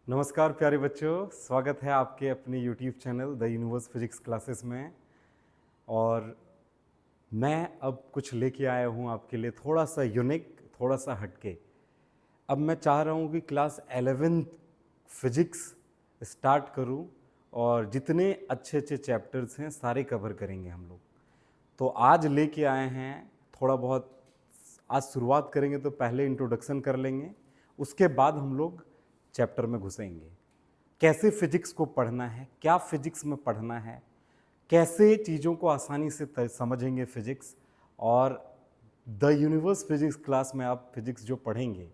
नमस्कार प्यारे बच्चों, स्वागत है आपके अपने YouTube channel the universe physics classes में। और मैं अब कुछ लेके आया हूँ आपके लिए, थोड़ा सा यूनिक, थोड़ा सा हटके। अब मैं चाह रहा हूँ कि क्लास 11th फिजिक्स स्टार्ट करूँ और जितने अच्छे अच्छे चैप्टर्स हैं सारे कवर करेंगे हम लोग। तो आज लेके आए हैं थोड़ा बहुत, आज शुरुआत करेंगे तो पहले इंट्रोडक्शन कर लेंगे, उसके बाद हम लोग चैप्टर में घुसेंगे। कैसे फिजिक्स को पढ़ना है, क्या फिजिक्स में पढ़ना है, कैसे चीज़ों को आसानी से समझेंगे फिजिक्स। और द यूनिवर्स फिजिक्स क्लास में आप फिजिक्स जो पढ़ेंगे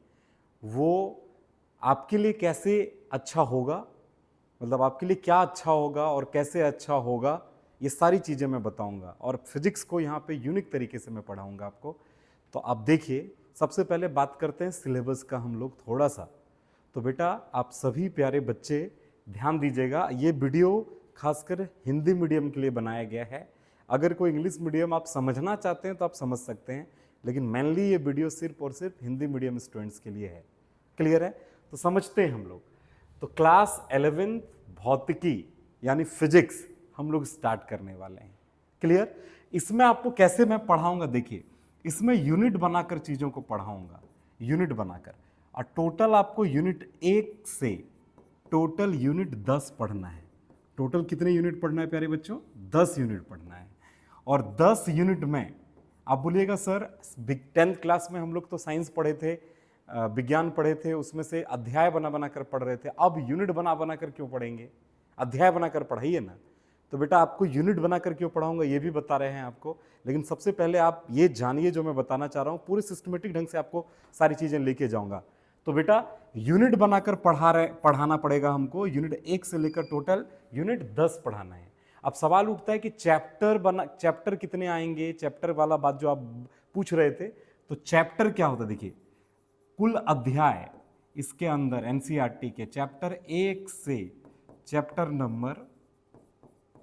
वो आपके लिए कैसे अच्छा होगा, मतलब आपके लिए क्या अच्छा होगा और कैसे अच्छा होगा, ये सारी चीज़ें मैं बताऊंगा। और फिजिक्स को यहाँ पे यूनिक तरीके से मैं पढ़ाऊंगा आपको। तो आप देखिए, सबसे पहले बात करते हैं सिलेबस का हम लोग थोड़ा सा। तो बेटा आप सभी प्यारे बच्चे ध्यान दीजिएगा, ये वीडियो खासकर हिंदी मीडियम के लिए बनाया गया है। अगर कोई इंग्लिश मीडियम आप समझना चाहते हैं तो आप समझ सकते हैं, लेकिन मेनली ये वीडियो सिर्फ और सिर्फ हिंदी मीडियम स्टूडेंट्स के लिए है। क्लियर है? तो समझते हैं हम लोग। तो क्लास 11th भौतिकी यानी फिजिक्स हम लोग स्टार्ट करने वाले हैं। क्लियर? इसमें आपको कैसे मैं पढ़ाऊंगा, देखिए इसमें यूनिट बनाकर चीज़ों को पढ़ाऊंगा, यूनिट बनाकर। और टोटल आपको यूनिट 1 से टोटल यूनिट 10 पढ़ना है। टोटल कितने यूनिट पढ़ना है प्यारे बच्चों? 10 यूनिट पढ़ना है। और 10 यूनिट में आप बोलिएगा सर 10th क्लास में हम लोग तो साइंस पढ़े थे, विज्ञान पढ़े थे, उसमें से अध्याय बना बना कर पढ़ रहे थे, अब यूनिट बना बना कर क्यों पढ़ेंगे? अध्याय बनाकर पढ़ाइए ना। तो बेटा आपको यूनिट बनाकर क्यों पढ़ाऊंगा ये भी बता रहे हैं आपको, लेकिन सबसे पहले आप ये जानिए जो मैं बताना चाह रहा हूँ, पूरे सिस्टमेटिक ढंग से आपको सारी चीजें लेके जाऊंगा। तो बेटा यूनिट बनाकर पढ़ाना पड़ेगा हमको। यूनिट 1 से लेकर टोटल यूनिट 10 पढ़ाना है। अब सवाल उठता है कि चैप्टर कितने आएंगे, चैप्टर वाला बात जो आप पूछ रहे थे। तो चैप्टर क्या होता है, देखिए कुल अध्याय इसके अंदर एनसीईआरटी के चैप्टर 1 से चैप्टर नंबर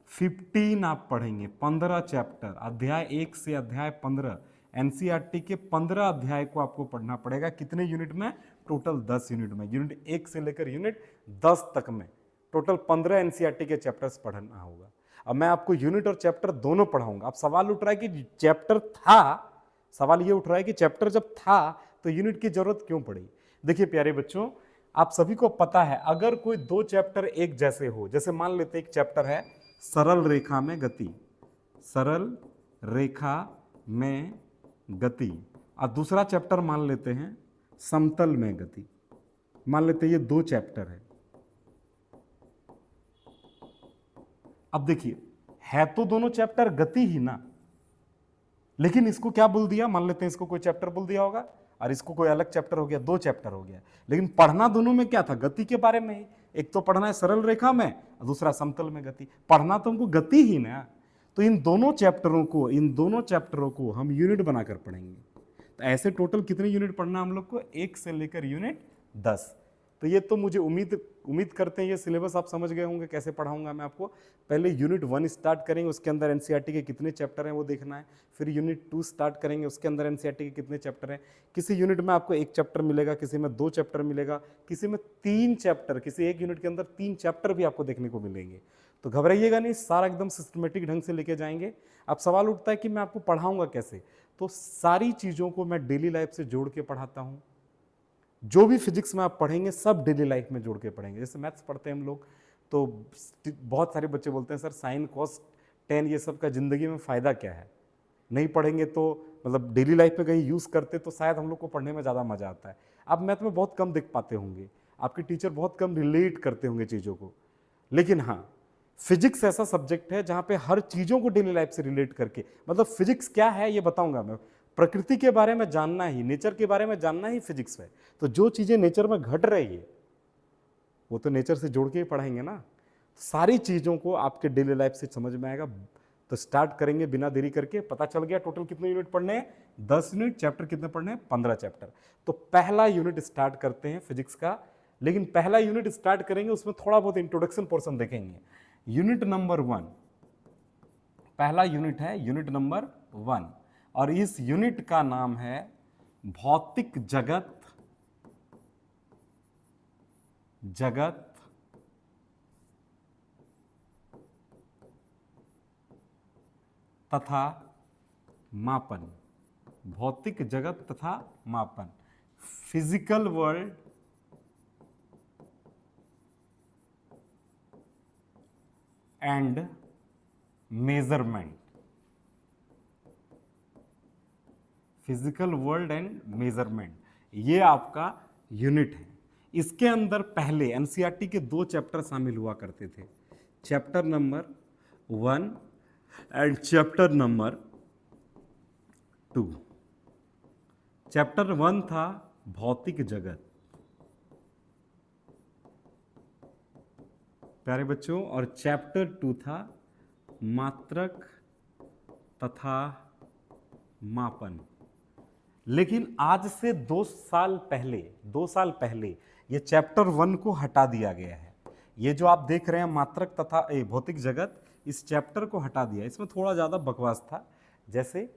15 आप पढ़ेंगे। 15 चैप्टर, अध्याय 1 से अध्याय 15, एनसीईआरटी के 15 अध्याय को आपको पढ़ना पड़ेगा। कितने यूनिट में? टोटल 10 यूनिट में। यूनिट 1 से लेकर यूनिट 10 तक में टोटल 15 एनसीईआरटी के चैप्टर्स पढ़ना होगा। अब मैं आपको यूनिट और चैप्टर दोनों पढ़ाऊंगा। अब सवाल उठ रहा है कि चैप्टर था, सवाल ये उठ रहा है कि चैप्टर जब था तो यूनिट की जरूरत क्यों पड़ी? देखिए प्यारे बच्चों, आप सभी को पता है अगर कोई दो चैप्टर एक जैसे हो, जैसे मान लेते एक चैप्टर है सरल रेखा में गति, सरल रेखा में गति, और दूसरा चैप्टर मान लेते हैं समतल में गति। मान लेते हैं ये दो चैप्टर है। अब देखिए है तो दोनों चैप्टर गति ही ना, लेकिन इसको क्या बोल दिया, मान लेते हैं इसको कोई चैप्टर बोल दिया होगा और इसको कोई अलग चैप्टर हो गया, दो चैप्टर हो गया। लेकिन पढ़ना दोनों में क्या था? गति के बारे में ही। एक तो पढ़ना है सरल रेखा में और दूसरा समतल में गति। पढ़ना तो हमको गति ही ना। तो इन दोनों चैप्टरों को हम यूनिट बनाकर पढ़ेंगे। तो ऐसे टोटल कितने यूनिट पढ़ना हम लोग को? 1 से लेकर यूनिट 10। तो ये तो मुझे उम्मीद करते हैं ये सिलेबस आप समझ गए होंगे कैसे पढ़ाऊंगा मैं आपको। पहले यूनिट 1 स्टार्ट करेंगे, उसके अंदर एनसीईआरटी के कितने चैप्टर हैं वो देखना है। फिर यूनिट 2 स्टार्ट करेंगे, उसके अंदर एनसीईआरटी के कितने चैप्टर हैं। किसी यूनिट में आपको 1 चैप्टर मिलेगा, किसी में 2 चैप्टर मिलेगा, किसी में 3 चैप्टर, किसी एक यूनिट के अंदर 3 चैप्टर भी आपको देखने को मिलेंगे। तो घबराइएगा नहीं, सारा एकदम सिस्टमेटिक ढंग से लेके जाएंगे। अब सवाल उठता है कि मैं आपको पढ़ाऊंगा कैसे? तो सारी चीज़ों को मैं डेली लाइफ से जोड़ के पढ़ाता हूँ। जो भी फिजिक्स में आप पढ़ेंगे सब डेली लाइफ में जोड़ के पढ़ेंगे। जैसे मैथ्स पढ़ते हैं हम लोग, तो बहुत सारे बच्चे बोलते हैं सर साइन कॉस टेन ये सब का ज़िंदगी में फ़ायदा क्या है? नहीं पढ़ेंगे तो मतलब डेली लाइफ में कहीं यूज़ करते तो शायद हम लोग को पढ़ने में ज़्यादा मज़ा आता है। आप मैथ में बहुत कम देख पाते होंगे, आपके टीचर बहुत कम रिलेट करते होंगे चीज़ों को। लेकिन हाँ, फिजिक्स ऐसा सब्जेक्ट है जहाँ पे हर चीज़ों को डेली लाइफ से रिलेट करके, मतलब फिजिक्स क्या है ये बताऊंगा मैं। प्रकृति के बारे में जानना ही, नेचर के बारे में जानना ही फिजिक्स है। तो जो चीज़ें नेचर में घट रही है वो तो नेचर से जोड़ के ही पढ़ाएंगे ना। सारी चीज़ों को आपके डेली लाइफ से समझ में आएगा। तो स्टार्ट करेंगे बिना देरी करके। पता चल गया टोटल कितने यूनिट पढ़ने हैं? 10 यूनिट। चैप्टर कितने पढ़ने हैं? 15 चैप्टर। तो पहला यूनिट स्टार्ट करते हैं फिजिक्स का। लेकिन पहला यूनिट स्टार्ट करेंगे उसमें थोड़ा बहुत इंट्रोडक्शन पोर्शन देखेंगे। यूनिट नंबर 1, पहला यूनिट है यूनिट नंबर 1, और इस यूनिट का नाम है भौतिक जगत जगत तथा मापन, भौतिक जगत तथा मापन, physical world and measurement, physical world and measurement, ये आपका यूनिट है। इसके अंदर पहले एनसीईआरटी के 2 चैप्टर शामिल हुआ करते थे, chapter number 1 and chapter number 2। Chapter 1 था भौतिक जगत, प्यारे बच्चों, और चैप्टर 2 था मात्रक तथा मापन। लेकिन आज से 2 साल पहले ये चैप्टर 1 को हटा दिया गया है। ये जो आप देख रहे हैं मात्रक तथा भौतिक जगत, इस चैप्टर को हटा दिया। इसमें थोड़ा ज़्यादा बकवास था, जैसे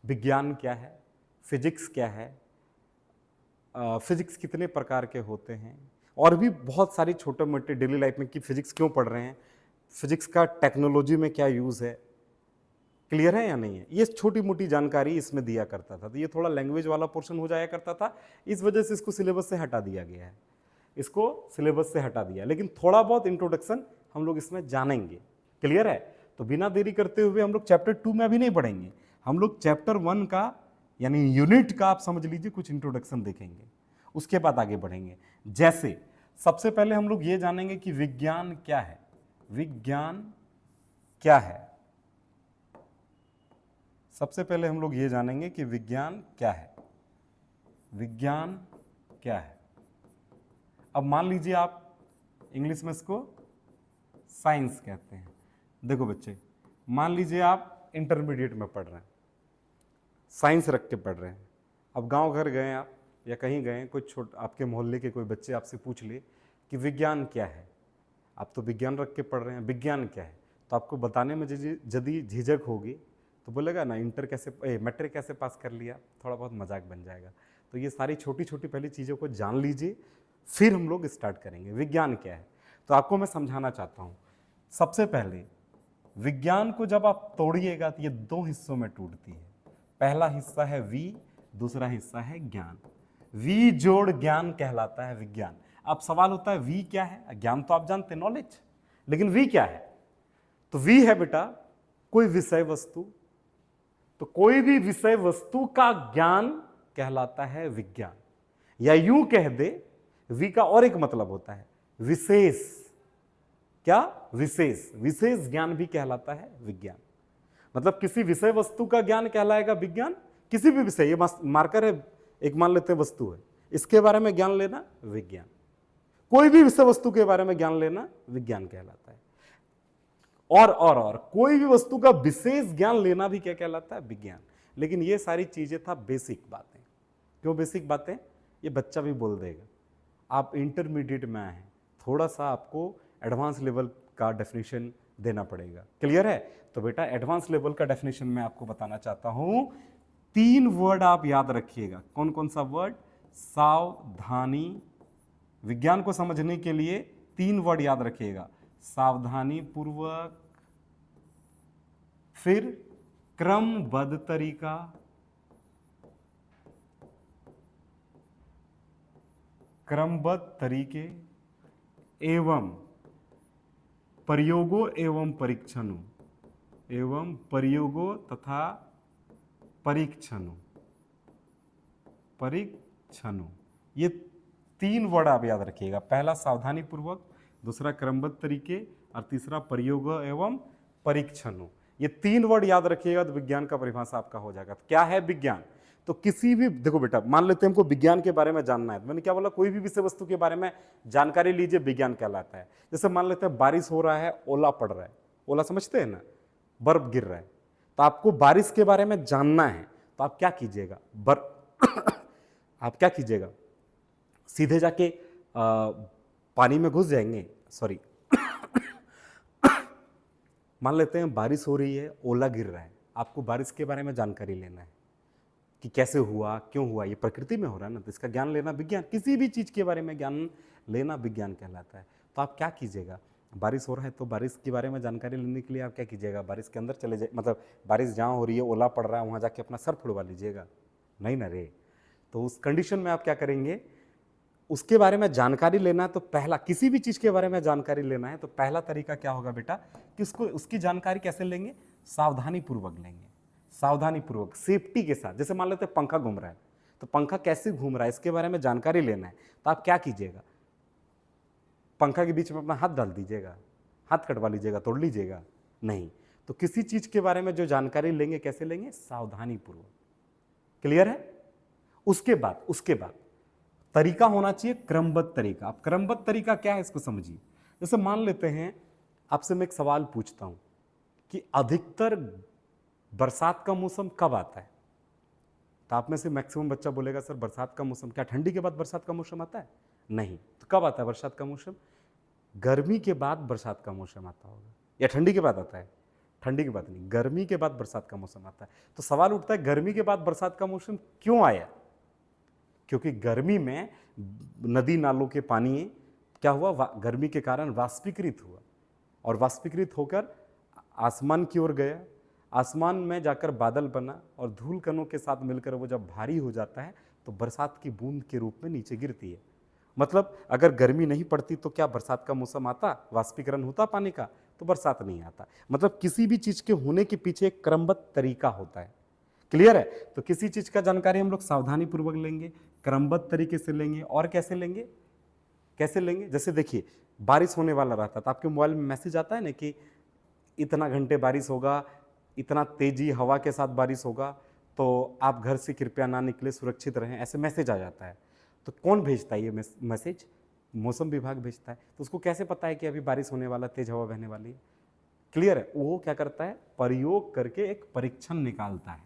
विज्ञान क्या है, फिजिक्स क्या है, फिजिक्स कितने प्रकार के होते हैं, और भी बहुत सारी छोटे मोटे डेली लाइफ में कि फिजिक्स क्यों पढ़ रहे हैं, फिजिक्स का टेक्नोलॉजी में क्या यूज़ है, क्लियर है या नहीं है, ये छोटी मोटी जानकारी इसमें दिया करता था। तो ये थोड़ा लैंग्वेज वाला पोर्शन हो जाया करता था, इस वजह से इसको सिलेबस से हटा दिया गया है, इसको सिलेबस से हटा दिया। लेकिन थोड़ा बहुत इंट्रोडक्शन हम लोग इसमें जानेंगे, क्लियर है। तो बिना देरी करते हुए हम लोग चैप्टर 2 में अभी नहीं पढ़ेंगे, हम लोग चैप्टर 1 का यानी यूनिट का आप समझ लीजिए कुछ इंट्रोडक्शन देखेंगे, उसके बाद आगे बढ़ेंगे। जैसे सबसे पहले हम लोग ये जानेंगे कि विज्ञान क्या है। विज्ञान क्या है, सबसे पहले हम लोग ये जानेंगे कि विज्ञान क्या है। विज्ञान क्या है, अब मान लीजिए आप इंग्लिश में इसको साइंस कहते हैं। देखो बच्चे, मान लीजिए आप इंटरमीडिएट में पढ़ रहे हैं, साइंस रख के पढ़ रहे हैं। अब गांव घर गए आप या कहीं गए, कोई आपके मोहल्ले के कोई बच्चे आपसे पूछ ले कि विज्ञान क्या है, आप तो विज्ञान रख के पढ़ रहे हैं, विज्ञान क्या है, तो आपको बताने में यदि झिझक होगी तो बोलेगा ना मैट्रिक कैसे पास कर लिया, थोड़ा बहुत मजाक बन जाएगा। तो ये सारी छोटी छोटी पहली चीज़ों को जान लीजिए, फिर हम लोग स्टार्ट करेंगे विज्ञान क्या है। तो आपको मैं समझाना चाहता हूँ, सबसे पहले विज्ञान को जब आप तोड़िएगा तो ये 2 हिस्सों में टूटती है। पहला हिस्सा है वी, दूसरा हिस्सा है ज्ञान। वी जोड़ ज्ञान कहलाता है विज्ञान। अब सवाल होता है वी क्या है, ज्ञान तो आप जानते हैं नॉलेज, लेकिन वी क्या है। तो वी है बेटा कोई विषय वस्तु, तो कोई भी विषय वस्तु का ज्ञान कहलाता है विज्ञान। या यूं कह दे, वी का और एक मतलब होता है विशेष। क्या? विशेष। विशेष ज्ञान भी कहलाता है विज्ञान। मतलब किसी विषय वस्तु का ज्ञान कहलाएगा विज्ञान, किसी भी विषय, ये मार्कर है, एक मान लेते हैं वस्तु है, इसके बारे में ज्ञान लेना विज्ञान। कोई भी विषय वस्तु के बारे में ज्ञान लेना विज्ञान कहलाता है। और कोई भी वस्तु का विशेष ज्ञान लेना भी क्या कहलाता है, विज्ञान। लेकिन ये सारी चीजें था बेसिक बातें। क्यों बेसिक बातें? ये बच्चा भी बोल देगा। आप इंटरमीडिएट में आए हैं, थोड़ा सा आपको एडवांस लेवल का डेफिनेशन देना पड़ेगा, क्लियर है। तो बेटा एडवांस लेवल का डेफिनेशन मैं आपको बताना चाहता हूं। 3 वर्ड आप याद रखिएगा। कौन कौन सा वर्ड? सावधानी। विज्ञान को समझने के लिए 3 वर्ड याद रखिएगा, सावधानी पूर्वक, फिर क्रमबद्ध तरीका, क्रमबद्ध तरीके, एवं प्रयोगों एवं परीक्षणों, एवं प्रयोगों तथा परीक्षणों। ये 3 वर्ड आप याद रखिएगा। पहला सावधानी पूर्वक, दूसरा क्रमबद्ध तरीके, और तीसरा प्रयोग एवं परीक्षणों। ये 3 वर्ड याद रखिएगा तो विज्ञान का परिभाषा आपका हो जाएगा। तो क्या है विज्ञान? तो किसी भी, देखो बेटा, मान लेते हैं हमको विज्ञान के बारे में जानना है, तो मैंने क्या बोला, कोई भी विषय वस्तु के बारे में जानकारी लीजिए, विज्ञान कहलाता है। जैसे मान लेते हैं बारिश हो रहा है, ओला पड़ रहा है, ओला समझते हैं ना, बर्फ गिर रहा है, तो आपको बारिश के बारे में जानना है, तो आप क्या कीजिएगा, आप क्या कीजिएगा, सीधे जाके पानी में घुस जाएंगे। सॉरी मान लेते हैं बारिश हो रही है, ओला गिर रहा है, आपको बारिश के बारे में जानकारी लेना है कि कैसे हुआ, क्यों हुआ, ये प्रकृति में हो रहा है ना, तो इसका ज्ञान लेना विज्ञान। किसी भी चीज के बारे में ज्ञान लेना विज्ञान कहलाता है। तो आप क्या कीजिएगा, बारिश हो रहा है तो बारिश के बारे में जानकारी लेने के लिए आप क्या कीजिएगा, बारिश के अंदर चले जाए, मतलब बारिश जहाँ हो रही है, ओला पड़ रहा है, वहाँ जाके अपना सर फुड़वा लीजिएगा, नहीं ना रे। तो उस कंडीशन में आप क्या करेंगे, उसके बारे में जानकारी लेना है तो पहला, किसी भी चीज़ के बारे में जानकारी लेना है तो पहला तरीका क्या होगा बेटा कि उसकी जानकारी कैसे लेंगे, सावधानी पूर्वक लेंगे, सावधानी पूर्वक, सेफ्टी के साथ। जैसे मान लेते हैं पंखा घूम रहा है, तो पंखा कैसे घूम रहा है इसके बारे में जानकारी लेना है, तो आप क्या कीजिएगा, पंखा के बीच में अपना हाथ डाल दीजिएगा, हाथ कटवा लीजिएगा, तोड़ लीजिएगा, नहीं। तो किसी चीज़ के बारे में जो जानकारी लेंगे कैसे लेंगे, सावधानी पूर्वक। क्लियर है। उसके बाद तरीका होना चाहिए क्रमबद्ध तरीका। अब क्रमबद्ध तरीका क्या है इसको समझिए। जैसे मान लेते हैं आपसे मैं एक सवाल पूछता हूं कि अधिकतर बरसात का मौसम कब आता है, तो आप में से मैक्सिमम बच्चा बोलेगा सर बरसात का मौसम, क्या ठंडी के बाद बरसात का मौसम आता है, नहीं। तो कब आता है बरसात का मौसम, गर्मी के बाद बरसात का मौसम आता होगा, या ठंडी के बाद आता है, ठंडी के बाद नहीं, गर्मी के बाद बरसात का मौसम आता है। तो सवाल उठता है गर्मी के बाद बरसात का मौसम क्यों आया, क्योंकि गर्मी में नदी नालों के पानी क्या हुआ, गर्मी के कारण वाष्पीकृत हुआ, और वाष्पीकृत होकर आसमान की ओर गया, आसमान में जाकर बादल बना, और धूल कणों के साथ मिलकर वो जब भारी हो जाता है तो बरसात की बूंद के रूप में नीचे गिरती है। मतलब अगर गर्मी नहीं पड़ती तो क्या बरसात का मौसम आता, वाष्पीकरण होता पानी का, तो बरसात नहीं आता। मतलब किसी भी चीज के होने के पीछे एक क्रमबद्ध तरीका होता है। क्लियर है। तो किसी चीज का जानकारी हम लोग सावधानी पूर्वक लेंगे, क्रमबद्ध तरीके से लेंगे, और कैसे लेंगे, कैसे लेंगे, जैसे देखिए बारिश होने वाला रहता तो आपके मोबाइल में मैसेज आता है ना कि इतना घंटे बारिश होगा, इतना तेजी हवा के साथ बारिश होगा, तो आप घर से कृपया ना निकले, सुरक्षित रहें, ऐसे मैसेज आ जाता है। तो कौन भेजता है ये मैसेज, मौसम विभाग भेजता है। तो उसको कैसे पता है कि अभी बारिश होने वाला, तेज हवा बहने वाली है। क्लियर है। वो क्या करता है, प्रयोग करके एक परीक्षण निकालता है।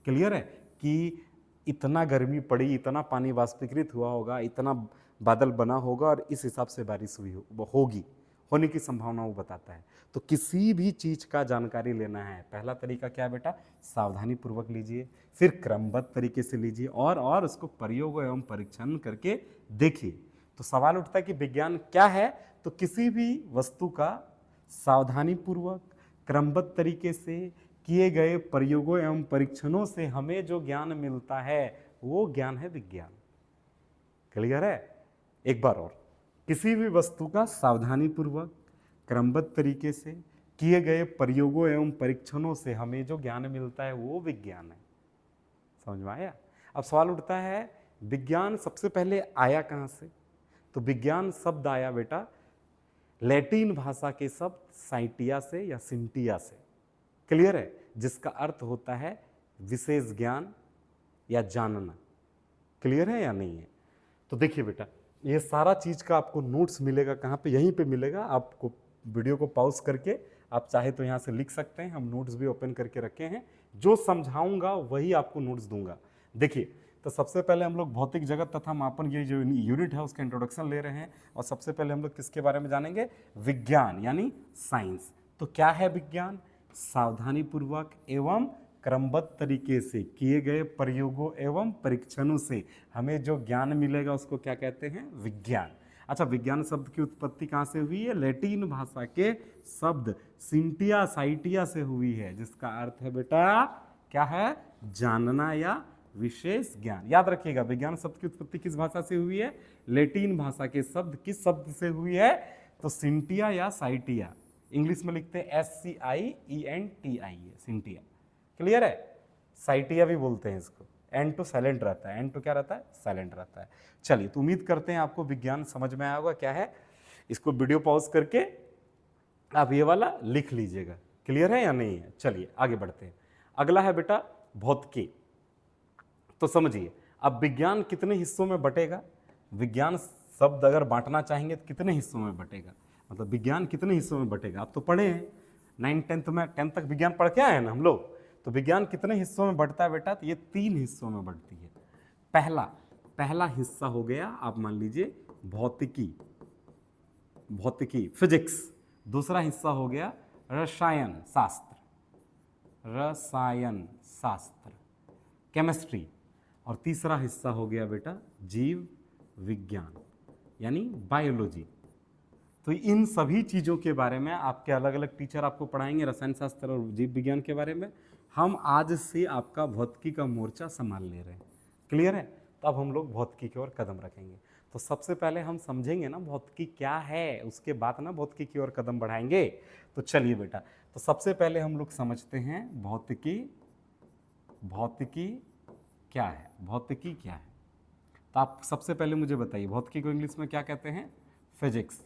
क्लियर है कि इतना गर्मी पड़ी, इतना पानी वाष्पीकृत हुआ होगा, इतना बादल बना होगा, और इस हिसाब से बारिश हुई होगी, होने की संभावना वो बताता है। तो किसी भी चीज का जानकारी लेना है, पहला तरीका क्या है बेटा, सावधानी पूर्वक लीजिए, फिर क्रमबद्ध तरीके से लीजिए, और उसको प्रयोग एवं परीक्षण करके देखिए। तो सवाल उठता है कि विज्ञान क्या है, तो किसी भी वस्तु का सावधानी पूर्वक क्रमबद्ध तरीके से किए गए प्रयोगों एवं परीक्षणों से हमें जो ज्ञान मिलता है वो ज्ञान है विज्ञान। क्लियर है। एक बार और, किसी भी वस्तु का सावधानी पूर्वक क्रमबद्ध तरीके से किए गए प्रयोगों एवं परीक्षणों से हमें जो ज्ञान मिलता है वो विज्ञान है। समझ में आया। अब सवाल उठता है विज्ञान सबसे पहले आया कहां से, तो विज्ञान शब्द आया बेटा लैटिन भाषा के शब्द साइटिया से या सिंटिया से। क्लियर है। जिसका अर्थ होता है विशेष ज्ञान या जानना। क्लियर है या नहीं है। तो देखिए बेटा ये सारा चीज का आपको नोट्स मिलेगा कहाँ पे, यहीं पे मिलेगा। आपको वीडियो को पॉज करके आप चाहे तो यहाँ से लिख सकते हैं, हम नोट्स भी ओपन करके रखे हैं, जो समझाऊंगा वही आपको नोट्स दूंगा। देखिए तो सबसे पहले हम लोग भौतिक जगत तथा मापन, ये जो यूनिट है उसका इंट्रोडक्शन ले रहे हैं, और सबसे पहले हम लोग किसके बारे में जानेंगे, विज्ञान यानी साइंस। तो क्या है विज्ञान, सावधानी पूर्वक एवं क्रमबद्ध तरीके से किए गए प्रयोगों एवं परीक्षणों से हमें जो ज्ञान मिलेगा उसको क्या कहते हैं, विज्ञान। अच्छा, विज्ञान शब्द की उत्पत्ति कहाँ से हुई है, लैटिन भाषा के शब्द सिंटिया साइटिया से हुई है, जिसका अर्थ है बेटा क्या है, जानना या विशेष ज्ञान। याद रखिएगा विज्ञान शब्द की उत्पत्ति किस भाषा से हुई है, लैटिन भाषा के शब्द किस शब्द से हुई है, तो सिंटिया या साइटिया। इंग्लिश में लिखते हैं SCIENTIA, सिंटिया। क्लियर है। साइटिया भी बोलते हैं इसको, एन टू साइलेंट रहता है, एन टू क्या रहता है, साइलेंट रहता है। चलिए तो उम्मीद करते हैं आपको विज्ञान समझ में आया होगा क्या है। इसको वीडियो पॉज करके आप ये वाला लिख लीजिएगा। क्लियर है या नहीं है। चलिए आगे बढ़ते हैं। अगला है बेटा भौतिकी। तो समझिए अब विज्ञान कितने हिस्सों में बटेगा, विज्ञान शब्द अगर बांटना चाहेंगे तो कितने हिस्सों में बटेगा, मतलब विज्ञान कितने हिस्सों में बटेगा। आप तो पढ़े हैं 9th 10th में, 10th तक विज्ञान पढ़ के आए हैं ना हम लोग। तो विज्ञान कितने हिस्सों में बढ़ता है बेटा, तो ये 3 हिस्सों में बढ़ती है। पहला हिस्सा हो गया आप मान लीजिए भौतिकी, फिजिक्स। दूसरा हिस्सा हो गया रसायन शास्त्र, केमिस्ट्री। और तीसरा हिस्सा हो गया बेटा जीव विज्ञान। यानी बायोलॉजी। तो इन सभी चीज़ों के बारे में आपके अलग अलग टीचर आपको पढ़ाएंगे, रसायन शास्त्र और जीव विज्ञान के बारे में। हम आज से आपका भौतिकी का मोर्चा संभाल ले रहे हैं। क्लियर है? तो अब हम लोग भौतिकी की ओर कदम रखेंगे। तो सबसे पहले हम समझेंगे ना भौतिकी क्या है, उसके बाद ना भौतिकी की ओर कदम बढ़ाएंगे। तो चलिए बेटा, तो सबसे पहले हम लोग समझते हैं भौतिकी। भौतिकी क्या है? भौतिकी क्या है? तो आप सबसे पहले मुझे बताइए, भौतिकी को इंग्लिश में क्या कहते हैं? फिजिक्स।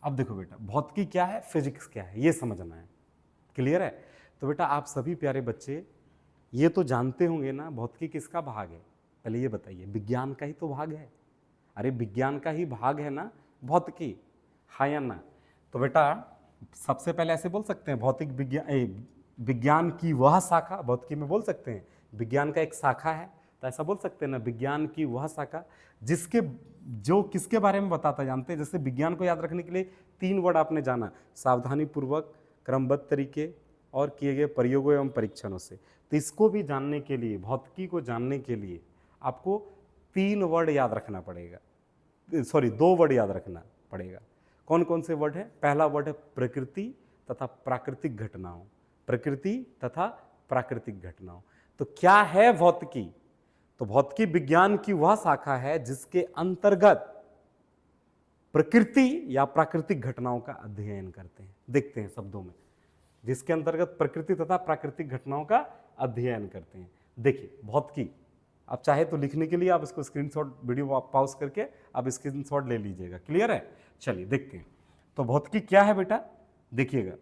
अब देखो बेटा, भौतिकी क्या है, फिजिक्स क्या है, ये समझना है। क्लियर है? तो बेटा आप सभी प्यारे बच्चे ये तो जानते होंगे ना, भौतिकी किसका भाग है? पहले ये बताइए, विज्ञान का ही तो भाग है। अरे विज्ञान का ही भाग है ना भौतिकी, हाँ या ना? तो बेटा सबसे पहले ऐसे बोल सकते हैं, भौतिक विज्ञान, विज्ञान की वह शाखा, भौतिकी में बोल सकते हैं विज्ञान का एक शाखा है, तो ऐसा बोल सकते हैं ना, विज्ञान की वह शाखा जिसके जो किसके बारे में बताता, जानते हैं? जैसे विज्ञान को याद रखने के लिए 3 वर्ड आपने जाना, सावधानी पूर्वक, क्रमबद्ध तरीके और किए गए प्रयोगों एवं परीक्षणों से। तो इसको भी जानने के लिए, भौतिकी को जानने के लिए आपको 3 वर्ड याद रखना पड़ेगा, सॉरी 2 वर्ड याद रखना पड़ेगा। कौन कौन से वर्ड है? पहला वर्ड है प्रकृति तथा प्राकृतिक घटनाओं। प्रकृति तथा प्राकृतिक घटनाओं। तो क्या है भौतिकी? तो भौतिकी विज्ञान की वह शाखा है जिसके अंतर्गत प्रकृति या प्राकृतिक घटनाओं का अध्ययन करते हैं। देखते हैं शब्दों में, जिसके अंतर्गत प्रकृति तथा प्राकृतिक घटनाओं का अध्ययन करते हैं। देखिए भौतिकी, आप चाहे तो लिखने के लिए आप इसको स्क्रीनशॉट, वीडियो पॉज करके आप स्क्रीनशॉट ले लीजिएगा। क्लियर है? चलिए देखते हैं। तो भौतिकी क्या है बेटा, देखिएगा।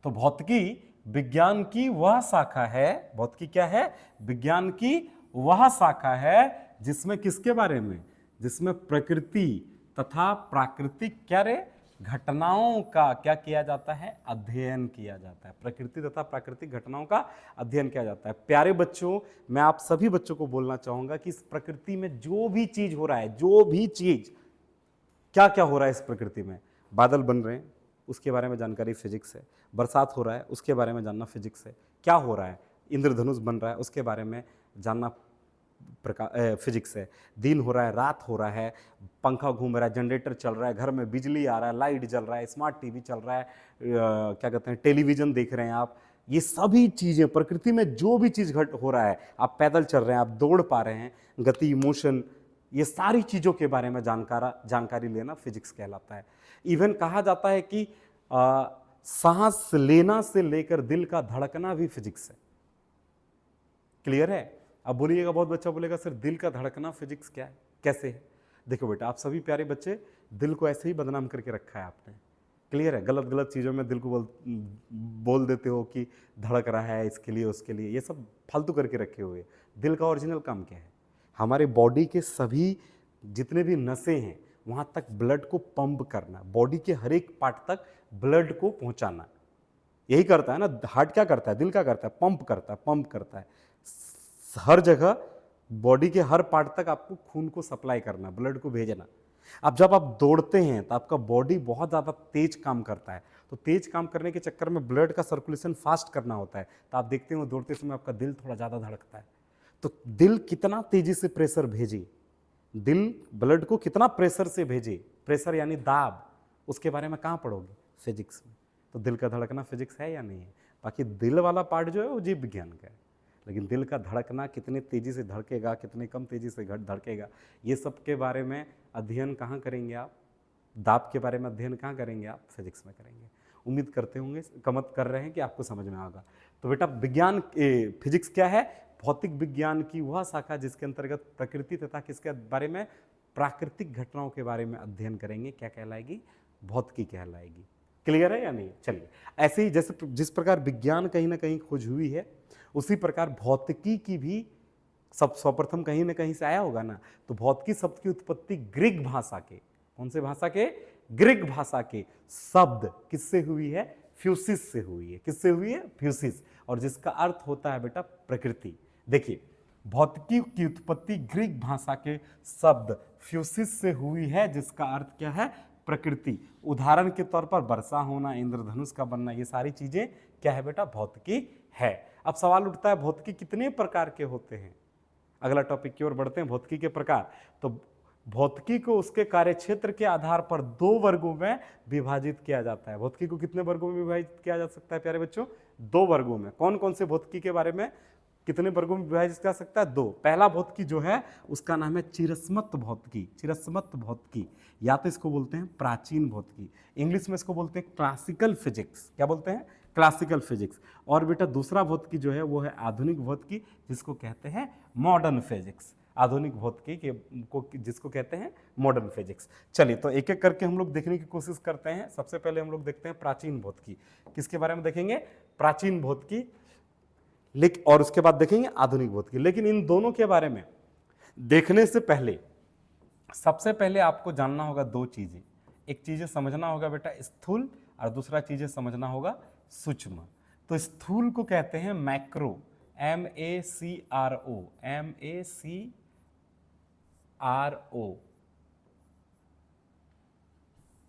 तो भौतिकी विज्ञान की वह शाखा है, भौतिकी क्या है? विज्ञान की वह शाखा है जिसमें किसके बारे में? जिसमें प्रकृति तथा प्राकृतिक क्या रे घटनाओं का क्या किया जाता है? अध्ययन किया जाता है। प्रकृति तथा प्राकृतिक घटनाओं का अध्ययन किया जाता है। प्यारे बच्चों, मैं आप सभी बच्चों को बोलना चाहूंगा कि इस प्रकृति में जो भी चीज हो रहा है, जो भी चीज, क्या क्या हो रहा है इस प्रकृति में, बादल बन रहे हैं उसके बारे में जानकारी फिजिक्स है, बरसात हो रहा है उसके बारे में जानना फिजिक्स है, क्या हो रहा है, इंद्रधनुष बन रहा है उसके बारे में जानना फिजिक्स है, दिन हो रहा है, रात हो रहा है, पंखा घूम रहा है, जनरेटर चल रहा है, घर में बिजली आ रहा है, लाइट जल रहा है, स्मार्ट टीवी चल रहा है, क्या कहते हैं, टेलीविजन देख रहे हैं आप, ये सभी चीज़ें प्रकृति में जो भी चीज़ घट हो रहा है, आप पैदल चल रहे हैं, आप दौड़ पा रहे हैं, गति, मोशन, ये सारी चीज़ों के बारे में जानकारी लेना फिजिक्स कहलाता है। इवन कहा जाता है कि सांस लेना से लेकर दिल का धड़कना भी फिजिक्स है। क्लियर है? अब बोलिएगा, बहुत बच्चा बोलेगा सर दिल का धड़कना फिजिक्स क्या है, कैसे है? देखो बेटा, आप सभी प्यारे बच्चे दिल को ऐसे ही बदनाम करके रखा है आपने। क्लियर है? गलत गलत चीज़ों में दिल को बोल देते हो कि धड़क रहा है, इसके लिए उसके लिए, ये सब फालतू करके रखे हुए। दिल का ओरिजिनल काम क्या है? हमारे बॉडी के सभी जितने भी नसें हैं वहाँ तक ब्लड को पंप करना, बॉडी के हर एक पार्ट तक ब्लड को पहुँचाना, यही करता है ना। हार्ट क्या करता है? दिल क्या करता है? पंप करता है, पंप करता है। हर जगह बॉडी के हर पार्ट तक आपको खून को सप्लाई करना, ब्लड को भेजना। अब जब आप दौड़ते हैं तो आपका बॉडी बहुत ज़्यादा तेज काम करता है, तो तेज काम करने के चक्कर में ब्लड का सर्कुलेशन फास्ट करना होता है, तो आप देखते हो दौड़ते समय आपका दिल थोड़ा ज़्यादा धड़कता है। तो दिल कितना तेजी से प्रेशर भेजे, दिल ब्लड को कितना प्रेशर से भेजे, प्रेशर यानी दाब, उसके बारे में कहाँ पढ़ोगे? फिजिक्स में। तो दिल का धड़कना फिजिक्स है या नहीं है? बाकी दिल वाला पार्ट जो है वो जीव विज्ञान का है, लेकिन दिल का धड़कना कितने तेज़ी से धड़केगा, कितने कम तेज़ी से धड़केगा, ये सब के बारे में अध्ययन कहाँ करेंगे आप? दाब के बारे में अध्ययन कहाँ करेंगे आप? फिजिक्स में करेंगे। उम्मीद करते होंगे, कमत कर रहे हैं कि आपको समझ में आएगा। तो बेटा विज्ञान फिजिक्स क्या है? भौतिक विज्ञान की वह शाखा जिसके अंतर्गत प्रकृति तथा किसके बारे में? प्राकृतिक घटनाओं के बारे में अध्ययन करेंगे, क्या कहलाएगी? भौतिकी कहलाएगी। क्लियर है या नहीं? चलिए, ऐसे ही जैसे जिस प्रकार विज्ञान कहीं ना कहीं खोज हुई है, उसी प्रकार भौतिकी की भी सर्वप्रथम कहीं ना कहीं से आया होगा ना। तो भौतिकी शब्द की उत्पत्ति ग्रीक भाषा के, कौन से भाषा के? ग्रीक भाषा के शब्द किससे हुई है? फ्यूसिस से हुई है। किससे हुई है? फ्यूसिस, और जिसका अर्थ होता है बेटा प्रकृति। देखिए, भौतिकी की उत्पत्ति ग्रीक भाषा के शब्द फ्यूसिस से हुई है, जिसका अर्थ क्या है? प्रकृति। उदाहरण के तौर पर वर्षा होना, इंद्रधनुष का बनना, ये सारी चीजें क्या है बेटा? भौतिकी है। अब सवाल उठता है भौतिकी कितने प्रकार के होते हैं? अगला टॉपिक की ओर बढ़ते हैं, भौतिकी के प्रकार। तो भौतिकी को उसके कार्यक्षेत्र के आधार पर 2 वर्गों में विभाजित किया जाता है। भौतिकी को कितने वर्गों में विभाजित किया जा सकता है प्यारे बच्चों? 2 वर्गों में। कौन कौन से भौतिकी के बारे में कितने वर्गों में विभाजित किया जा सकता है? 2। पहला भौतिकी जो है उसका नाम है चिरस्मत भौतिकी। चिरस्मत भौतिकी, या तो इसको बोलते हैं प्राचीन भौतिकी, इंग्लिश में इसको बोलते हैं क्लासिकल फिजिक्स। क्या बोलते हैं? Classical physics. और बेटा दूसरा भौतिकी जो है वो है आधुनिक भौतिकी, जिसको कहते हैं मॉडर्न फिजिक्स। आधुनिक भौतिकी को जिसको कहते हैं मॉडर्न फिजिक्स। चलिए तो एक एक करके हम लोग देखने की कोशिश करते हैं। सबसे पहले हम लोग देखते हैं प्राचीन भौतिकी। किसके बारे में देखेंगे? प्राचीन भौतिकी, और उसके बाद देखेंगे आधुनिक भौतिकी। लेकिन इन दोनों के बारे में देखने से पहले सबसे पहले आपको जानना होगा 2 चीजें। एक चीजें समझना होगा बेटा स्थूल, और दूसरा चीजें समझना होगा सूक्ष्म। तो स्थूल को कहते हैं macro, MACRO, MACRO,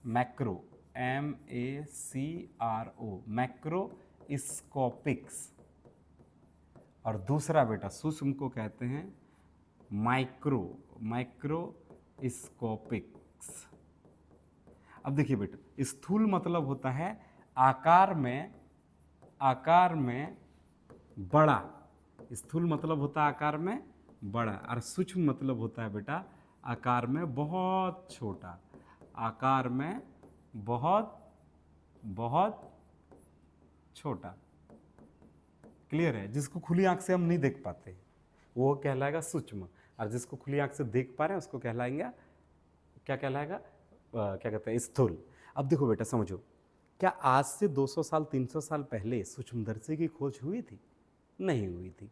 macro, MACRO, मैक्रोस्कोपिक्स। और दूसरा बेटा सूक्ष्म को कहते हैं माइक्रो, माइक्रोस्कोपिक्स। अब देखिए बेटा, स्थूल मतलब होता है आकार में बड़ा। स्थूल मतलब होता है आकार में बड़ा, और सूक्ष्म मतलब होता है बेटा आकार में बहुत छोटा। आकार में बहुत छोटा। क्लियर है? जिसको खुली आंख से हम नहीं देख पाते वो कहलाएगा सूक्ष्म, और जिसको खुली आंख से देख पा रहे हैं उसको कहलाएंगे, क्या कहलाएगा? क्या कहते हैं? स्थूल। अब देखो बेटा समझो, क्या आज से 200 साल 300 साल पहले सूक्ष्मदर्शी की खोज हुई थी? नहीं हुई थी।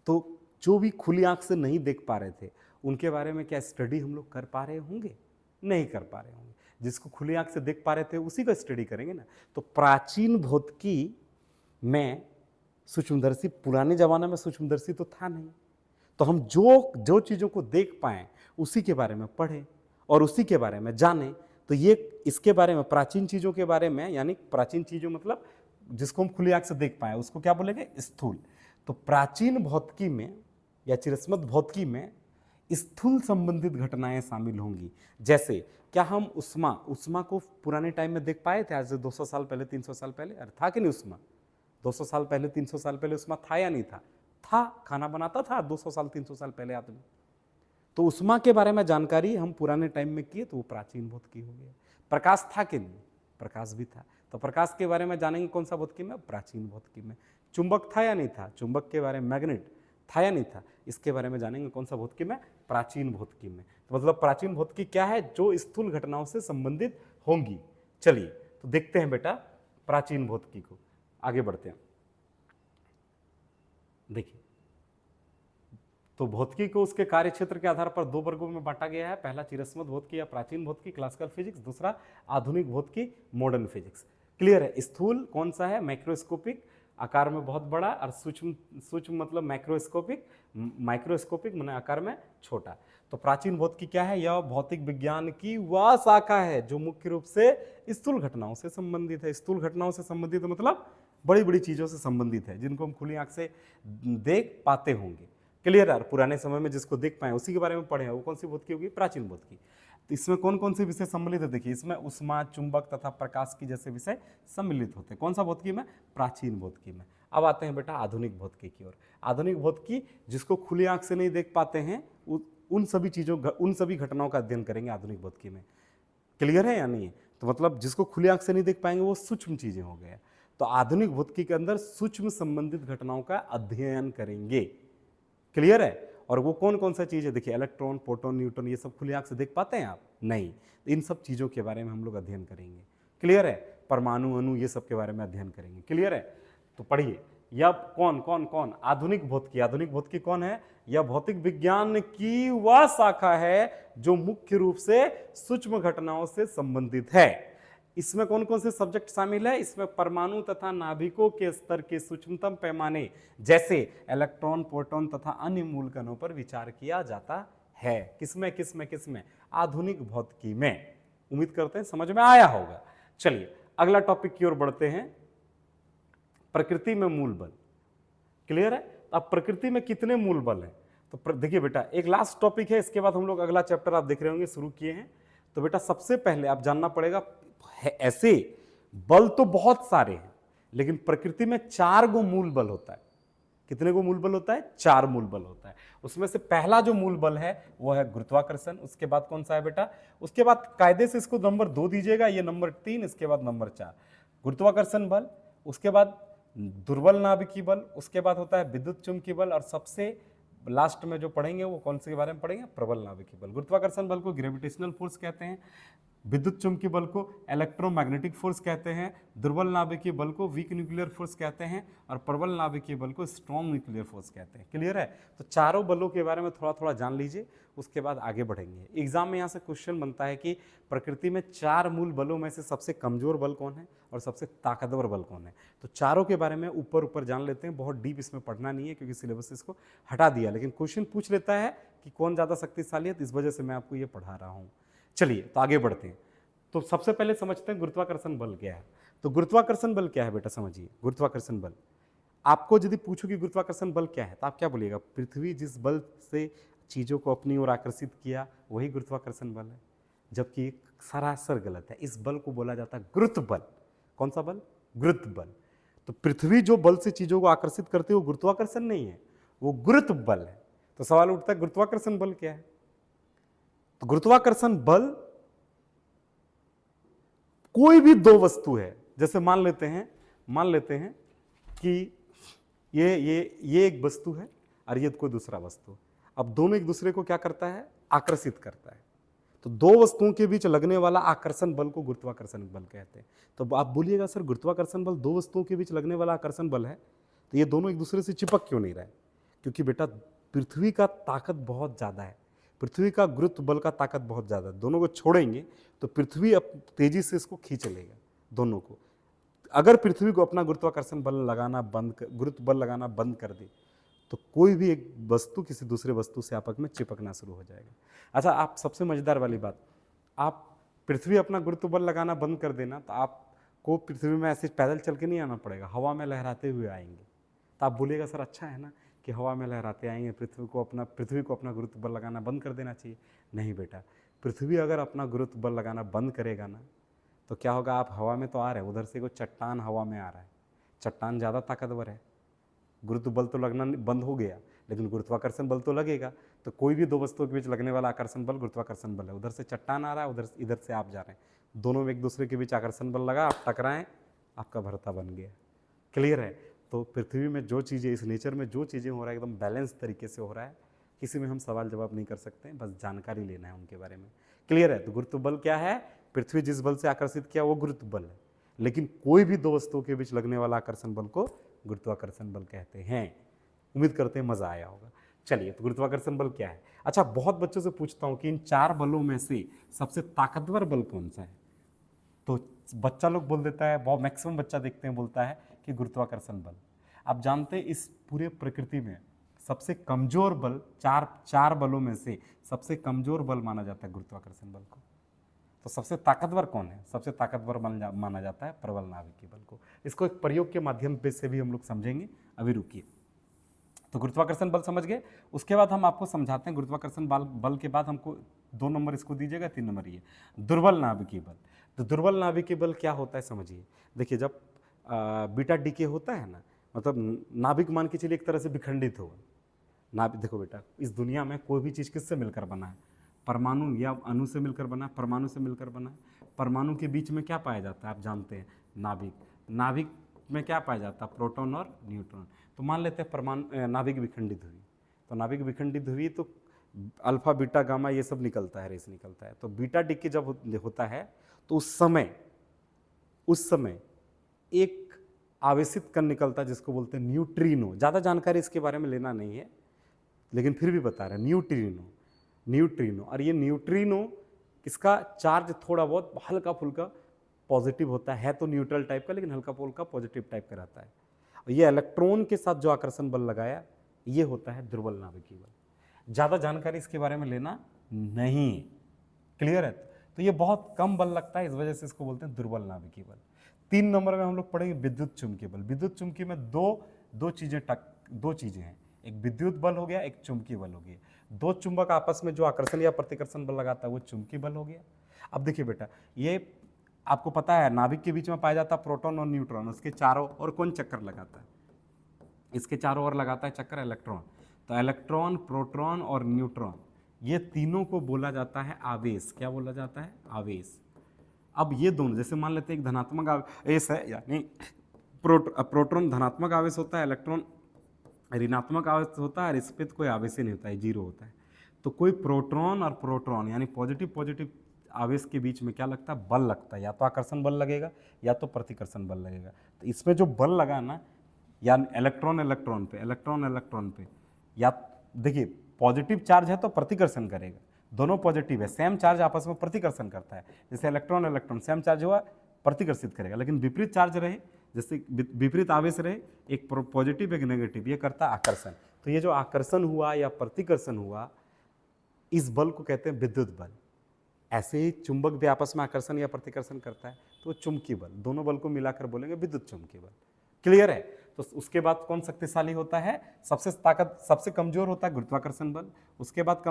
तो जो भी खुली आंख से नहीं देख पा रहे थे उनके बारे में क्या स्टडी हम लोग कर पा रहे होंगे? नहीं कर पा रहे होंगे। जिसको खुली आंख से देख पा रहे थे उसी का स्टडी करेंगे ना। तो प्राचीन भौतिकी में सूक्ष्मदर्शी, पुराने जमाने में सूक्ष्मदर्शी तो था नहीं, तो हम जो चीज़ों को देख पाएं उसी के बारे में पढ़ें और उसी के बारे में जानें। तो ये इसके बारे में, प्राचीन चीज़ों के बारे में, यानी प्राचीन चीज़ों मतलब जिसको हम खुली आंख से देख पाएं उसको क्या बोलेंगे? स्थूल। तो प्राचीन भौतिकी में या चिरस्मत भौतिकी में स्थूल संबंधित घटनाएं शामिल होंगी। जैसे क्या हम उष्मा को पुराने टाइम में देख पाए थे? आज से 200 साल पहले 300 साल पहले? अरे था कि नहीं उष्मा? 200 साल पहले 300 साल पहले उष्मा था या नहीं था? था। खाना बनाता था 200 साल 300 साल पहले आदमी। तो उष्मा के बारे में जानकारी हम पुराने टाइम में किए तो वो प्राचीन भौतिकी हो गया। प्रकाश था कि नहीं? प्रकाश भी था। तो प्रकाश के बारे में जानेंगे कौन सा भौतिकी में? प्राचीन भौतिकी में। चुंबक था या नहीं था? चुंबक के बारे में, मैग्नेट था या नहीं था? इसके बारे में जानेंगे कौन सा भौतिकी में? प्राचीन भौतिकी में। तो मतलब प्राचीन भौतिकी क्या है? जो स्थूल घटनाओं से संबंधित होंगी। चलिए तो देखते हैं बेटा प्राचीन भौतिकी को, आगे बढ़ते हैं। देखिए, तो भौतिकी को उसके कार्य क्षेत्र के आधार पर 2 वर्गों में बांटा गया है। पहला चिरस्मत भौतिकी या प्राचीन भौतिकी, क्लासिकल फिजिक्स। दूसरा आधुनिक भौतिकी, मॉडर्न फिजिक्स। क्लियर है? स्थूल कौन सा है? मैक्रोस्कोपिक, आकार में बहुत बड़ा, और सूक्ष्म मतलब मैक्रोस्कोपिक, माइक्रोस्कोपिक माने आकार में छोटा। तो प्राचीन भौतिकी क्या है? यह भौतिक विज्ञान की वह शाखा है जो मुख्य रूप से स्थूल घटनाओं से संबंधित है। स्थूल घटनाओं से संबंधित मतलब बड़ी बड़ी चीजों से संबंधित है, जिनको हम खुली आंख से देख पाते होंगे। क्लियर है? पुराने समय में जिसको देख पाए उसी के बारे में पढ़े हैं, वो कौन सी भौतिकी होगी? प्राचीन भौतिकी। तो इसमें कौन कौन से विषय सम्मिलित है? देखिए, इसमें उष्मा, चुंबक तथा प्रकाश की जैसे विषय सम्मिलित होते हैं। कौन सा भौतिकी में? प्राचीन भौतिकी में। अब आते हैं बेटा आधुनिक भौतिकी की ओर। आधुनिक भौतिकी जिसको खुली आंख से नहीं देख पाते हैं उन सभी घटनाओं का अध्ययन करेंगे आधुनिक भौतिकी में। क्लियर है या नहीं? तो मतलब जिसको खुली आंख से नहीं देख पाएंगे वो सूक्ष्म चीजें हो गए। तो आधुनिक भौतिकी के अंदर सूक्ष्म संबंधित घटनाओं का अध्ययन करेंगे। क्लियर है? और वो कौन कौन सा चीज है? देखिए, इलेक्ट्रॉन, प्रोटॉन, न्यूट्रॉन, ये सब खुली आंख से देख पाते हैं आप? नहीं। इन सब चीजों के बारे में हम लोग अध्ययन करेंगे। क्लियर है? परमाणु, अणु, ये सब के बारे में अध्ययन करेंगे। क्लियर है? तो पढ़िए, यह कौन? आधुनिक भौतिकी। आधुनिक भौतिकी कौन है? यह भौतिक विज्ञान की वह शाखा है जो मुख्य रूप से सूक्ष्म घटनाओं से संबंधित है। इसमें कौन कौन से सब्जेक्ट शामिल है? इसमें परमाणु तथा नाभिकों के स्तर के सूक्ष्मतम पैमाने जैसे इलेक्ट्रॉन, प्रोटॉन तथा अन्य मूल कणों पर विचार किया जाता है। किसमें? आधुनिक भौतिकी में। उम्मीद करते हैं समझ में आया होगा। चलिए अगला टॉपिक की ओर बढ़ते हैं, प्रकृति में मूल बल। क्लियर है? अब प्रकृति में कितने मूल बल हैं? तो देखिए बेटा, एक लास्ट टॉपिक है, इसके बाद हम लोग अगला चैप्टर आप देख रहे होंगे शुरू किए हैं। तो बेटा सबसे पहले आप जानना पड़ेगा, ऐसे बल तो बहुत सारे हैं, लेकिन प्रकृति में 4 गो मूल बल होता है। कितने को मूल बल होता है? 4 मूल बल होता है। उसमें से पहला जो मूल बल है वो है गुरुत्वाकर्षण। उसके बाद कौन सा है बेटा? उसके बाद कायदे से इसको नंबर 2 दीजिएगा, ये नंबर 3, इसके बाद नंबर 4 गुरुत्वाकर्षण बल। उसके बाद दुर्बल नाभिकीय बल, उसके बाद होता है विद्युत चुंबकीय बल, और सबसे लास्ट में जो पढ़ेंगे वो कौन से के बारे में पढ़ेंगे? प्रबल नाभिकीय बल। गुरुत्वाकर्षण बल को ग्रेविटेशनल फोर्स कहते हैं, विद्युत चुंबकीय बल को इलेक्ट्रोमैग्नेटिक फोर्स कहते हैं, दुर्बल नाभिकीय बल को वीक न्यूक्लियर फोर्स कहते हैं, और प्रबल नाभिकीय बल को स्ट्रॉन्ग न्यूक्लियर फोर्स कहते हैं। क्लियर है? तो चारों बलों के बारे में थोड़ा थोड़ा जान लीजिए, उसके बाद आगे बढ़ेंगे। एग्जाम में यहाँ से क्वेश्चन बनता है कि प्रकृति में 4 मूल बलों में से सबसे कमजोर बल कौन है और सबसे ताकतवर बल कौन है। तो चारों के बारे में ऊपर ऊपर जान लेते हैं, बहुत डीप इसमें पढ़ना नहीं है क्योंकि सिलेबस इसको हटा दिया, लेकिन क्वेश्चन पूछ लेता है कि कौन ज़्यादा शक्तिशाली है, तो इस वजह से मैं आपको ये पढ़ा रहा हूँ। चलिए तो आगे बढ़ते हैं। तो सबसे पहले समझते हैं गुरुत्वाकर्षण बल क्या है। तो गुरुत्वाकर्षण बल क्या है बेटा, समझिए। गुरुत्वाकर्षण बल, आपको यदि पूछो कि गुरुत्वाकर्षण बल क्या है तो आप क्या बोलिएगा? पृथ्वी जिस बल से चीज़ों को अपनी ओर आकर्षित किया वही गुरुत्वाकर्षण बल है, जबकि सरासर गलत है। इस बल को बोला जाता है गुरुत्व बल। कौन सा बल? गुरुत्व बल। तो पृथ्वी जो बल से चीज़ों को आकर्षित करती है वो गुरुत्वाकर्षण नहीं है, वो गुरुत्व बल है। तो सवाल उठता है गुरुत्वाकर्षण बल क्या है? तो गुरुत्वाकर्षण बल कोई भी 2 वस्तु है, जैसे मान लेते हैं कि ये एक वस्तु है और ये कोई दूसरा वस्तु। अब दोनों एक दूसरे को क्या करता है? आकर्षित करता है। तो 2 वस्तुओं के बीच लगने वाला आकर्षण बल को गुरुत्वाकर्षण बल कहते हैं। तो आप बोलिएगा सर गुरुत्वाकर्षण बल 2 वस्तुओं के बीच लगने वाला आकर्षण बल है, तो ये दोनों एक दूसरे से चिपक क्यों नहीं रहे? क्योंकि बेटा पृथ्वी का ताकत बहुत ज़्यादा है, पृथ्वी का गुरुत्व बल का ताकत बहुत ज़्यादा है। दोनों को छोड़ेंगे तो पृथ्वी अब तेजी से इसको खींच लेगा दोनों को। अगर पृथ्वी को अपना गुरुत्वाकर्षण बल लगाना गुरुत्व बल लगाना बंद कर दे तो कोई भी एक वस्तु किसी दूसरे वस्तु से आपस में चिपकना शुरू हो जाएगा। अच्छा, आप सबसे मजेदार वाली बात, आप पृथ्वी अपना गुरुत्व बल लगाना बंद कर देना तो आपको पृथ्वी में ऐसे पैदल चल के नहीं आना पड़ेगा, हवा में लहराते हुए आएंगे। तो आप बोलिएगा सर अच्छा है ना कि हवा में लहराते आएंगे, पृथ्वी को अपना गुरुत्व बल लगाना बंद कर देना चाहिए। नहीं बेटा, पृथ्वी अगर अपना गुरुत्व बल लगाना बंद करेगा ना तो क्या होगा? आप हवा में तो आ रहे हैं, उधर से कोई चट्टान हवा में आ रहा है, चट्टान ज़्यादा ताकतवर है, गुरुत्व बल तो लगना बंद हो गया, लेकिन गुरुत्वाकर्षण बल तो लगेगा। तो कोई भी 2 वस्तुओं के बीच लगने वाला आकर्षण बल गुरुत्वाकर्षण बल है। उधर से चट्टान आ रहा है, इधर से आप जा रहे हैं, दोनों में एक दूसरे के बीच आकर्षण बल लगा, आप टकराएं, आपका भरता बन गया। क्लियर है? तो पृथ्वी में जो चीज़ें, इस नेचर में जो चीज़ें हो रहा है एकदम बैलेंस तरीके से हो रहा है, किसी में हम सवाल जवाब नहीं कर सकते, बस जानकारी लेना है उनके बारे में। क्लियर है? तो गुरुत्व बल क्या है? पृथ्वी जिस बल से आकर्षित किया वो गुरुत्व बल है, लेकिन कोई भी 2 वस्तुओं के बीच लगने वाला आकर्षण बल को गुरुत्वाकर्षण बल कहते हैं। उम्मीद करते हैं मजा आया होगा। चलिए, तो गुरुत्वाकर्षण बल क्या है? अच्छा, बहुत बच्चों से पूछता हूँ कि इन 4 बलों में से सबसे ताकतवर बल कौन सा है? तो बच्चा लोग बोल देता है, बहुत मैक्सिमम बच्चा देखते हैं बोलता है कि गुरुत्वाकर्षण बल। आप जानते हैं इस पूरे प्रकृति में सबसे कमजोर बल, चार बलों में से सबसे कमजोर बल माना जाता है गुरुत्वाकर्षण बल को। तो सबसे ताकतवर कौन है? सबसे ताकतवर माना जाता है प्रबल नाभिकीय बल को। इसको एक प्रयोग के माध्यम से भी हम लोग समझेंगे, अभी रुकिए। तो गुरुत्वाकर्षण बल समझ गए। उसके बाद हम आपको समझाते हैं गुरुत्वाकर्षण बल के बाद हमको 2 नंबर इसको दीजिएगा, 3 नंबर ये दुर्बल नाभिकीय बल। तो दुर्बल नाभिकीय बल क्या होता है समझिए। देखिए, जब बीटा डीके होता है ना, मतलब नाभिक मान के चलिए एक तरह से विखंडित हो। नाभिक देखो बेटा, इस दुनिया में कोई भी चीज़ किससे मिलकर बना है? परमाणु या अणु से मिलकर बना है, परमाणु से मिलकर बना है। परमाणु के बीच में क्या पाया जाता है आप जानते हैं? नाभिक। नाभिक में क्या पाया जाता है? प्रोटॉन और न्यूट्रॉन। तो मान लेते हैं परमाणु नाभिक विखंडित हुई, तो नाभिक विखंडित हुई तो अल्फा बीटा गामा ये सब निकलता है, रेस निकलता है। तो बीटा डीके जब होता है तो उस समय एक आवेशित कण निकलता है जिसको बोलते हैं न्यूट्रिनो। ज़्यादा जानकारी इसके बारे में लेना नहीं है, लेकिन फिर भी बता रहे हैं, न्यूट्रिनो। और ये न्यूट्रिनो, इसका चार्ज थोड़ा बहुत हल्का फुल्का पॉजिटिव होता है तो न्यूट्रल टाइप का, लेकिन हल्का फुल्का पॉजिटिव टाइप का रहता है। और ये इलेक्ट्रॉन के साथ जो आकर्षण बल लगाया, ये होता है दुर्बल नाभिकीय बल। ज़्यादा जानकारी इसके बारे में लेना नहीं। क्लियर है? तो ये बहुत कम बल लगता है, इस वजह से इसको बोलते हैं दुर्बल नाभिकीय बल। 3 नंबर में हम लोग पढ़ेंगे विद्युत चुम्बकीय बल। विद्युत चुम्बकीय में दो चीज़ें हैं। एक विद्युत बल हो गया, एक चुंबकीय बल हो गया। दो चुंबक आपस में जो आकर्षण या प्रतिकर्षण बल लगाता है वो चुंबकीय बल हो गया। अब देखिए बेटा, ये आपको पता है नाभिक के बीच में पाया जाता है प्रोटॉन और न्यूट्रॉन, उसके चारों ओर कौन चक्कर लगाता है? इसके चारों ओर लगाता है चक्कर इलेक्ट्रॉन। तो इलेक्ट्रॉन, प्रोटॉन और न्यूट्रॉन, ये तीनों को बोला जाता है आवेश। क्या बोला जाता है? आवेश। अब ये दोनों, जैसे मान लेते हैं एक धनात्मक आवेश है, यानी प्रोटॉन धनात्मक आवेश होता है, इलेक्ट्रॉन ऋणात्मक आवेश होता है, और इस पे तो कोई आवेश ही नहीं होता है, जीरो होता है। तो कोई प्रोटॉन और प्रोटॉन यानी पॉजिटिव पॉजिटिव आवेश के बीच में क्या लगता है? बल लगता है। या तो आकर्षण बल लगेगा या तो प्रतिकर्षण बल लगेगा। तो इसमें जो बल लगा ना, या इलेक्ट्रॉन इलेक्ट्रॉन पे, इलेक्ट्रॉन इलेक्ट्रॉन पे, या देखिए पॉजिटिव चार्ज है तो प्रतिकर्षण करेगा, दोनों पॉजिटिव है, सेम चार्ज आपस में प्रतिकर्षण करता है। जैसे इलेक्ट्रॉन इलेक्ट्रॉन सेम चार्ज हुआ प्रतिकर्षित करेगा, लेकिन विपरीत चार्ज रहे, जैसे विपरीत आवेश रहे, एक पॉजिटिव एक नेगेटिव, ये करता है आकर्षण। तो ये जो आकर्षण हुआ या प्रतिकर्षण हुआ, इस बल को कहते हैं विद्युत बल। ऐसे ही चुंबक भी आपस में आकर्षण या प्रतिकर्षण करता है, तो चुंबकीय बल। दोनों बल को मिलाकर बोलेंगे विद्युत चुंबकीय बल। क्लियर है? तो उसके बाद कौन शक्तिशाली होता है? सबसे कमजोर होता है गुरुत्वाकर्षण बल। उसके बाद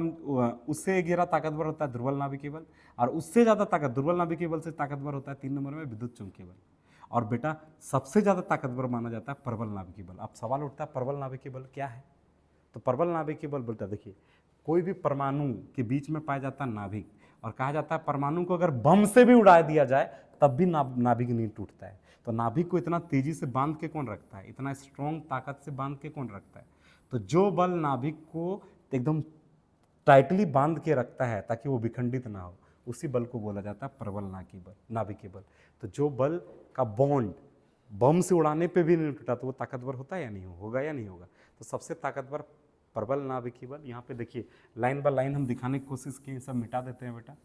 उससे गिरा ताकतवर होता है दुर्बल नाभिकीय बल, और उससे ज्यादा दुर्बल नाभिकीय बल से ताकतवर होता है 3 नंबर में विद्युत चुंबकीय बल। और बेटा सबसे ज्यादा ताकतवर माना जाता है प्रबल नाभिकीय बल। अब सवाल उठता है प्रबल नाभिकीय बल क्या है? तो प्रबल नाभिकीय बल बोलता है, देखिए कोई भी परमाणु के बीच में पाया जाता है नाभिक, और कहा जाता है परमाणु को अगर बम से भी उड़ा दिया जाए तब भी नाभिक नहीं टूटता है। तो नाभिक को इतना तेजी से बांध के कौन रखता है? इतना स्ट्रॉन्ग ताकत से बांध के कौन रखता है? तो जो बल नाभिक को एकदम टाइटली बांध के रखता है ताकि वो विखंडित ना हो, उसी बल को बोला जाता है प्रबल नाभिकीय बल। तो जो बल का बॉन्ड बम से उड़ाने पे भी नहीं टूटा, तो वो ताकतवर होता है या नहीं होगा? या नहीं होगा? तो सबसे ताकतवर प्रबल नाभिकीय बल। यहाँ पे देखिए लाइन बाय लाइन हम दिखाने की कोशिश की, सब मिटा देते हैं बेटा।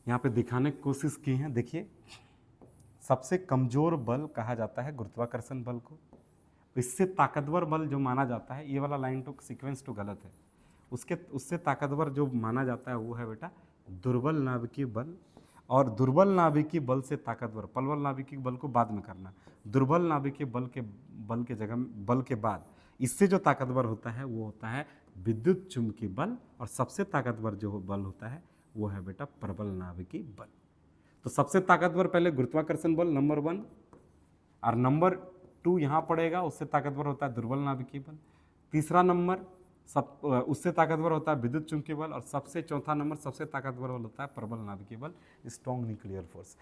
यहाँ पे दिखाने की कोशिश की है। देखिए सबसे कमजोर बल कहा जाता है गुरुत्वाकर्षण बल को। इससे ताकतवर बल जो माना जाता है, ये वाला लाइन तो सीक्वेंस तो गलत है, उससे ताकतवर जो माना जाता है वो है बेटा दुर्बल नाभिकीय बल। और दुर्बल नाभिकीय बल से ताकतवर, प्रबल नाभिकीय बल को बाद में करना, दुर्बल नाभिकीय बल के जगह बल के बाद इससे जो ताकतवर होता है वो होता है विद्युत चुंबकीय बल। और सबसे ताकतवर जो बल होता है वो है बेटा प्रबल नाभिकीय बल। तो सबसे ताकतवर पहले गुरुत्वाकर्षण बल नंबर 1, और नंबर 2 यहाँ पड़ेगा, उससे ताकतवर होता है दुर्बल नाभिकीय बल। तीसरा नंबर उससे ताकतवर होता है विद्युत चुंबकीय बल। और सबसे चौथा नंबर सबसे ताकतवर बल होता है प्रबल नाभिकीय बल, स्ट्रॉन्ग न्यूक्लियर फोर्स।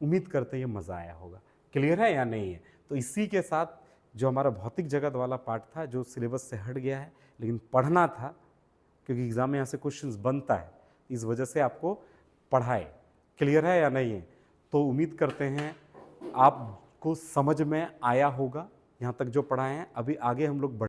उम्मीद करते हैं ये मज़ा आया होगा। क्लियर है या नहीं है? तो इसी के साथ जो हमारा भौतिक जगत वाला पार्ट था, जो सिलेबस से हट गया है लेकिन पढ़ना था क्योंकि एग्जाम में यहाँ से क्वेश्चंस बनता है, इस वजह से आपको पढ़ाए। क्लियर है या नहीं है? तो उम्मीद करते हैं आपको समझ में आया होगा यहाँ तक जो पढ़ाए हैं। अभी आगे हम लोग